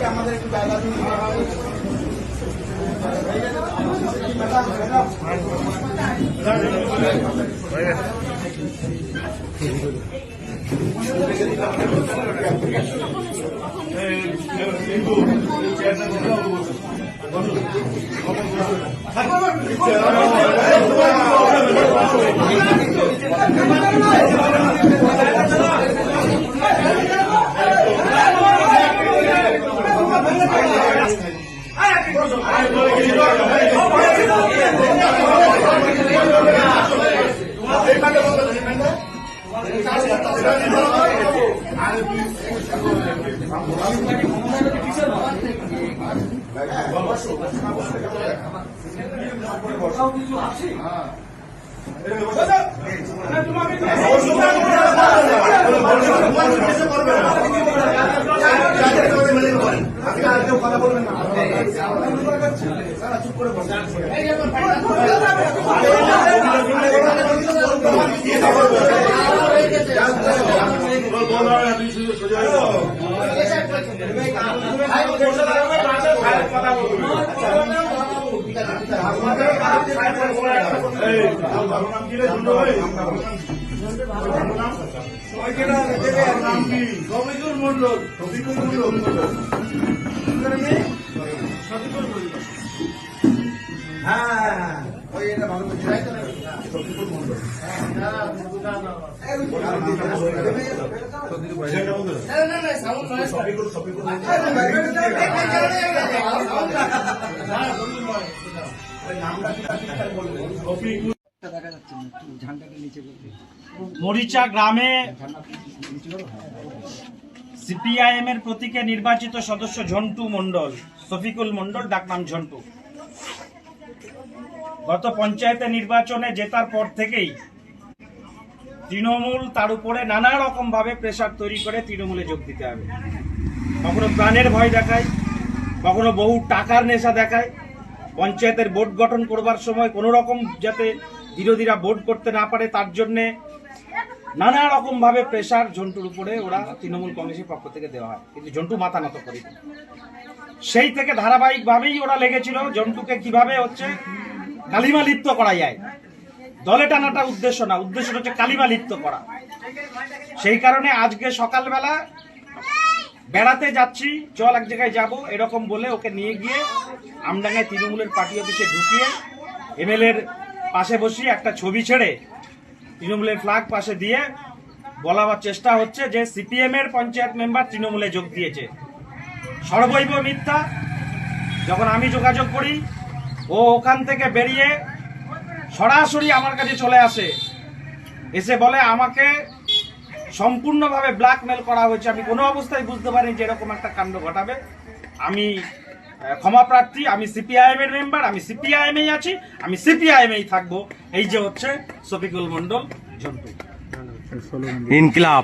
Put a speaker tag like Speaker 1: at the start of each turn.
Speaker 1: আমাদের একটু জায়গা দিন। কথা বলবেন না, চুপ করে বসে শফিকুল মন্ডল, শফিকুল মন্ডল, হ্যাঁ ওই এটা ভালো শফিকুল মন্ডল।
Speaker 2: মরিচা গ্রামে সিপিআইএম এর প্রতীকে নির্বাচিত সদস্য ঝন্টু মন্ডল, শফিকুল মন্ডল ডাকনাম ঝন্টু, গত পঞ্চায়েতে নির্বাচনে জেতার পর থেকেই তৃণমূল তার উপরে নানা রকম ভাবে প্রেসার তৈরি করে তৃণমূলে যোগ দিতে হবে। কখনো প্রাণের ভয় দেখায়, কখনো বহু টাকার নেশা দেখায়। পঞ্চায়েতের বোর্ড গঠন করবার সময় কোনো রকম যাতে বিরোধীরা বোর্ড করতে না পারে তার জন্য নানা রকম ভাবে প্রেসার ঝন্টুর উপরে ওরা তৃণমূল কংগ্রেসের পক্ষ থেকে দেওয়া হয়, কিন্তু ঝন্টু মাথা নত করে। সেই থেকে ধারাবাহিকভাবেই ওরা লেগেছিল ঝন্টুকে কিভাবে হচ্ছে কালিমা লিপ্ত করা যায়। দলে টানাটা উদ্দেশ্য না, উদ্দেশ্যটা হচ্ছে কালিমা লিপ্ত করা। সেই কারণে আজকে সকালবেলা বেড়াতে যাচ্ছি, চল এক জায়গায় যাব এরকম বলে ওকে নিয়ে গিয়ে আমডাঙ্গায় তৃণমূলের পার্টি অফিসে ঢুকিয়ে এমএলএর পাশে বসিয়ে একটা ছবি ছেড়ে তৃণমূলের ফ্ল্যাগ পাশে দিয়ে বলাবার চেষ্টা হচ্ছে যে সিপিএম এর পঞ্চায়েত মেম্বার তৃণমূলে যোগ দিয়েছে। সর্বৈব মিথ্যা। যখন আমি যোগাযোগ করি ও ওখান থেকে বেরিয়ে সরাসরি আমার কাছে চলে আসে, এসে বলে আমাকে সম্পূর্ণভাবে ব্ল্যাকমেল করা হয়েছে। আমি কোনো অবস্থায় বুঝতে পারিনি যে এরকম একটা কাণ্ড ঘটাবে। আমি ক্ষমা প্রার্থী, আমি সিপিআইএম এর মেম্বার, আমি সিপিআইএম এই আছি, আমি সিপিআইএম এই থাকবো। এই যে হচ্ছে শফিকুল মন্ডল ঝন্টু।
Speaker 3: ইনকিলাব।